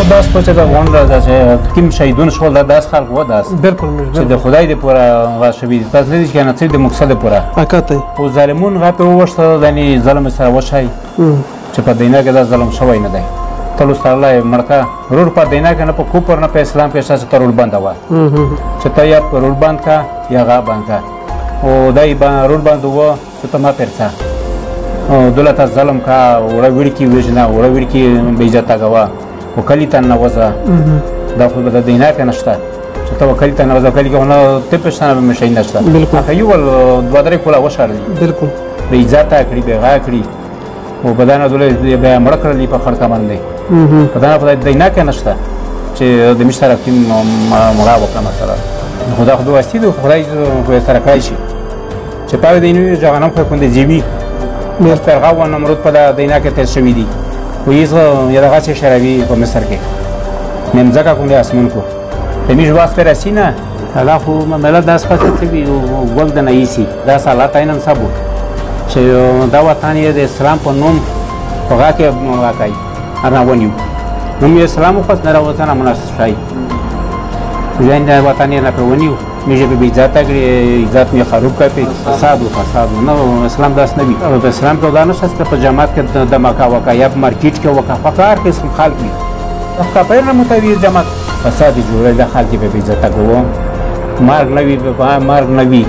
داس په چې دا غونډه ده چې کوم شهیدون شول دا داس خلک و داس بالکل چې د خدای د پوره واشوي تاسو دې کنه چې د مقصد پوره اکاته او ظالمون غته وښته دني ظلم سره وشای چې په دینه کې دا ظلم شوی نه دی تلو ستاره مړکا رور په دینه کې نه په کوپر نه په اسلام په اساس ترول بند و چې ته یا رول بند کا یا غا بند کا او دای با رول بند و چې ته ما پرڅا او دولت ظلم کا وړ وړ کی وژنه وړ وړ کی بیجتا غوا وکلی ته نوځه دا خو د دینه کې نشته چې ته وکلی ته نوځه کلی کې نه ته پښتنه به مشي نشته بالکل یو دوه درې کولا وشاړي بالکل به عزت کړی به غا کړی او بدانه دولت به مړ کړلی په خړکا باندې بدانه په دینه کې نشته چې د مشترک مغا وکړه مثلا خدا خو دوستي د خدای سره کوي شي چې په دینه ځانم خو کوم دی جیبي مې ترغه و نمرود په دینه کې تل شوی دی ویزه یره غاڅ شراوی په مصر کې نمځکه کوم دی اسمن کو تمیش واس پر اسینه الله خو مله داس پاتې وی ګل د نایسی دا سالات عینم سبو چې دا وطن یې د اسلام په نوم هغه کې راکای انا ونیو نوم یې اسلام خو نه راوځنه مناسب شای ځین دا وطن یې نه په ونیو میشه به عزت کړی عزت می خراب کړی فساد نو اسلام داس نه وي په اسلام کې دا نشته په جماعت کې د مکا وکا یا مارکیټ کې وکا فقار قسم خلک وي کا په نه متوي جماعت فساد جوړه د خلک به عزت کوو مارګ نوی به مارګ نوی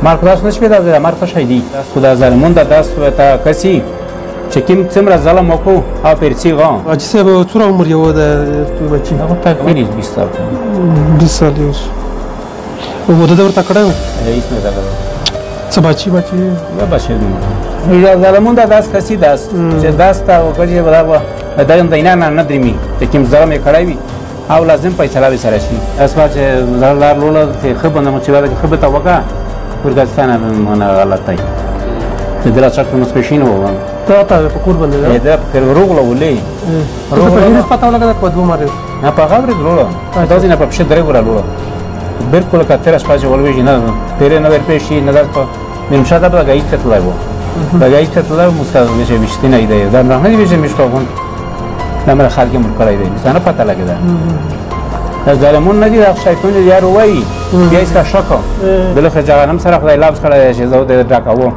مارګ راس نشي دا مارګ شهیدی خدا ظالمون دا داس وتا کسي چې کوم څومره ظلم وکړو او پرڅی غو چې سبا څوره عمر یو د بچی هغه تقریبا 20 سال یو و د ورته کړو هیڅ نه دا څه بچی یا بچی دی یا ظالمون دا داس کسي داس چې داس تا وکړي برابر دا دینه نه درمي چې کوم ظلم یې کړی وي او لازم فیصله به سره شي اسوا چې لار لوله چې خبره نه چې دا خبره تا وکا ورګستانه نه غلطه ته دلا څخه نو سپیشین و ته په کور باندې دا پر روغله ولې روغله هیڅ پتا ولا په دوه ماره نه په غوړې دروله دا ځینې په پښه درې وراله بالکل کتر شپه ولوي نه تیرې نه ورپېشي نه دا په منشاده به گایست تلایو دا گایست تلایو مستعد میشه بیشتر نه ایده دا نه نمیشه میشکون نمره خلک مرکلای دی مثلا پتا لګیدا دا ظالمون نه دي دا شیطان یار وای بیا اسکا شکو بلخ جهنم سره خدای لابس کړی چې زو د ډاکاو